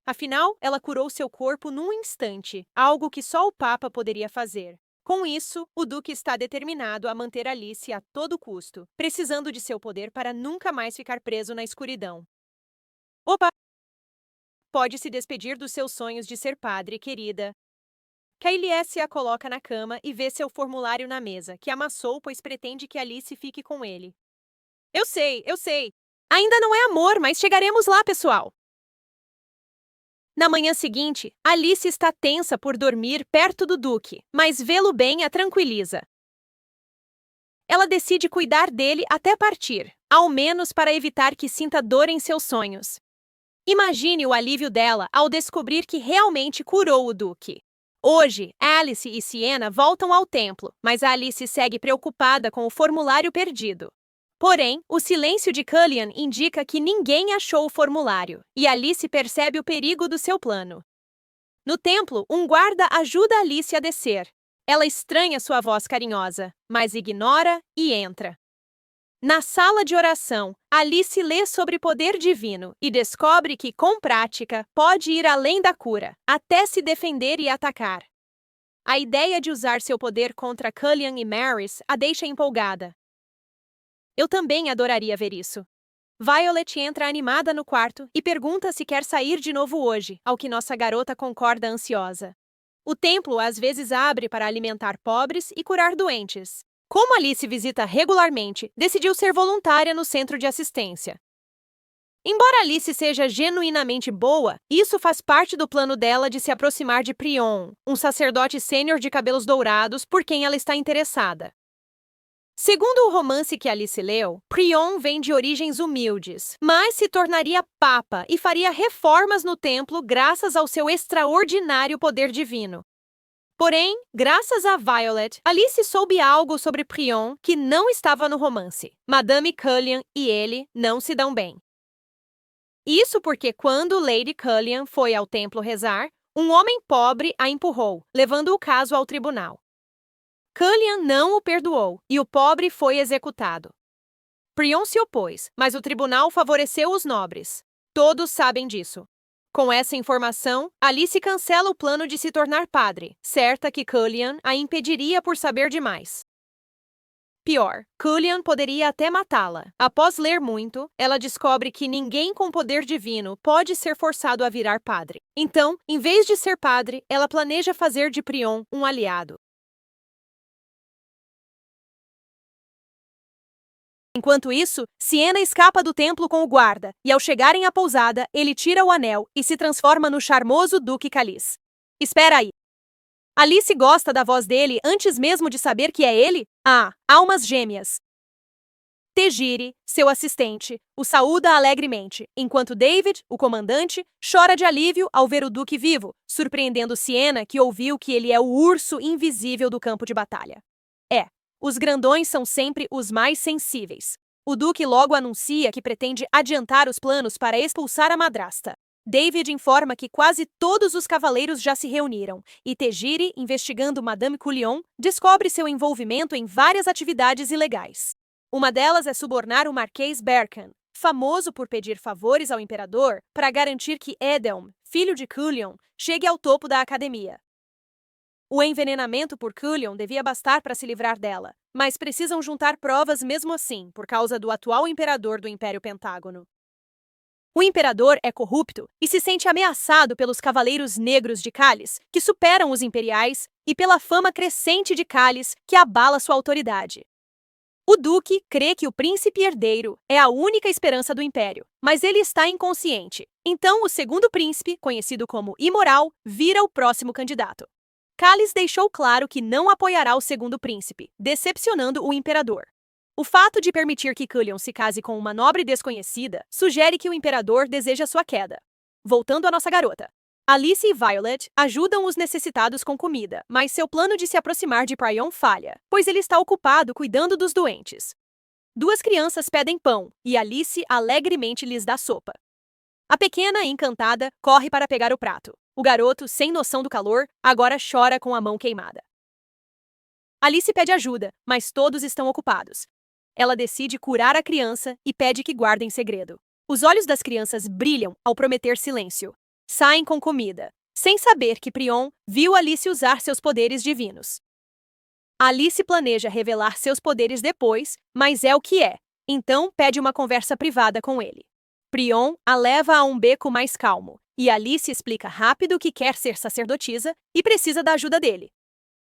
Afinal, ela curou seu corpo num instante, algo que só o Papa poderia fazer. Com isso, o Duque está determinado a manter Alice a todo custo, precisando de seu poder para nunca mais ficar preso na escuridão. Opa! Pode se despedir dos seus sonhos de ser padre, querida. Kayliesse a coloca na cama e vê seu formulário na mesa, que amassou pois pretende que Alice fique com ele. Eu sei. Ainda não é amor, mas chegaremos lá, pessoal. Na manhã seguinte, Alice está tensa por dormir perto do Duque, mas vê-lo bem a tranquiliza. Ela decide cuidar dele até partir, ao menos para evitar que sinta dor em seus sonhos. Imagine o alívio dela ao descobrir que realmente curou o Duque. Hoje, Alice e Siena voltam ao templo, mas Alice segue preocupada com o formulário perdido. Porém, o silêncio de Cullian indica que ninguém achou o formulário, e Alice percebe o perigo do seu plano. No templo, um guarda ajuda Alice a descer. Ela estranha sua voz carinhosa, mas ignora e entra. Na sala de oração, Alice lê sobre poder divino e descobre que, com prática, pode ir além da cura, até se defender e atacar. A ideia de usar seu poder contra Cullion e Maris a deixa empolgada. Eu também adoraria ver isso. Violet entra animada no quarto e pergunta se quer sair de novo hoje, ao que nossa garota concorda ansiosa. O templo às vezes abre para alimentar pobres e curar doentes. Como Alice visita regularmente, decidiu ser voluntária no centro de assistência. Embora Alice seja genuinamente boa, isso faz parte do plano dela de se aproximar de Prion, um sacerdote sênior de cabelos dourados por quem ela está interessada. Segundo o romance que Alice leu, Prion vem de origens humildes, mas se tornaria papa e faria reformas no templo graças ao seu extraordinário poder divino. Porém, graças a Violet, Alice soube algo sobre Prion que não estava no romance. Madame Cullion e ele não se dão bem. Isso porque quando Lady Cullion foi ao templo rezar, um homem pobre a empurrou, levando o caso ao tribunal. Cullion não o perdoou e o pobre foi executado. Prion se opôs, mas o tribunal favoreceu os nobres. Todos sabem disso. Com essa informação, Alice cancela o plano de se tornar padre, certa que Cullion a impediria por saber demais. Pior, Cullion poderia até matá-la. Após ler muito, ela descobre que ninguém com poder divino pode ser forçado a virar padre. Então, em vez de ser padre, ela planeja fazer de Prion um aliado. Enquanto isso, Siena escapa do templo com o guarda, e ao chegarem à pousada, ele tira o anel e se transforma no charmoso Duque Calis. Espera aí! Alice gosta da voz dele antes mesmo de saber que é ele? Ah, almas gêmeas! Tejiri, seu assistente, o saúda alegremente, enquanto David, o comandante, chora de alívio ao ver o Duque vivo, surpreendendo Siena, que ouviu que ele é o urso invisível do campo de batalha. Os grandões são sempre os mais sensíveis. O Duque logo anuncia que pretende adiantar os planos para expulsar a madrasta. David informa que quase todos os cavaleiros já se reuniram, e Tejiri, investigando Madame Cullion, descobre seu envolvimento em várias atividades ilegais. Uma delas é subornar o Marquês Berkan, famoso por pedir favores ao imperador para garantir que Edelm, filho de Cullion, chegue ao topo da academia. O envenenamento por Cullion devia bastar para se livrar dela, mas precisam juntar provas mesmo assim, por causa do atual imperador do Império Pentágono. O imperador é corrupto e se sente ameaçado pelos cavaleiros negros de Calis, que superam os imperiais, e pela fama crescente de Calis, que abala sua autoridade. O duque crê que o príncipe herdeiro é a única esperança do império, mas ele está inconsciente. Então, o segundo príncipe, conhecido como Imoral, vira o próximo candidato. Calis deixou claro que não apoiará o segundo príncipe, decepcionando o imperador. O fato de permitir que Cullion se case com uma nobre desconhecida sugere que o imperador deseja sua queda. Voltando à nossa garota. Alice e Violet ajudam os necessitados com comida, mas seu plano de se aproximar de Prion falha, pois ele está ocupado cuidando dos doentes. Duas crianças pedem pão, e Alice alegremente lhes dá sopa. A pequena, encantada, corre para pegar o prato. O garoto, sem noção do calor, agora chora com a mão queimada. Alice pede ajuda, mas todos estão ocupados. Ela decide curar a criança e pede que guardem segredo. Os olhos das crianças brilham ao prometer silêncio. Saem com comida, sem saber que Prion viu Alice usar seus poderes divinos. Alice planeja revelar seus poderes depois, mas é o que é. Então pede uma conversa privada com ele. Prion a leva a um beco mais calmo, e Alice explica rápido que quer ser sacerdotisa e precisa da ajuda dele.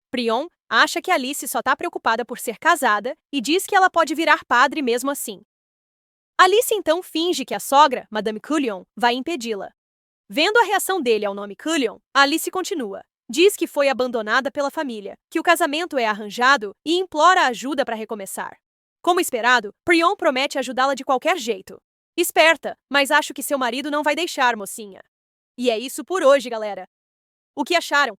Prion acha que Alice só está preocupada por ser casada e diz que ela pode virar padre mesmo assim. Alice então finge que a sogra, Madame Cullion, vai impedi-la. Vendo a reação dele ao nome Cullion, Alice continua. Diz que foi abandonada pela família, que o casamento é arranjado e implora ajuda para recomeçar. Como esperado, Prion promete ajudá-la de qualquer jeito. Esperta, mas acho que seu marido não vai deixar, mocinha. E é isso por hoje, galera. O que acharam?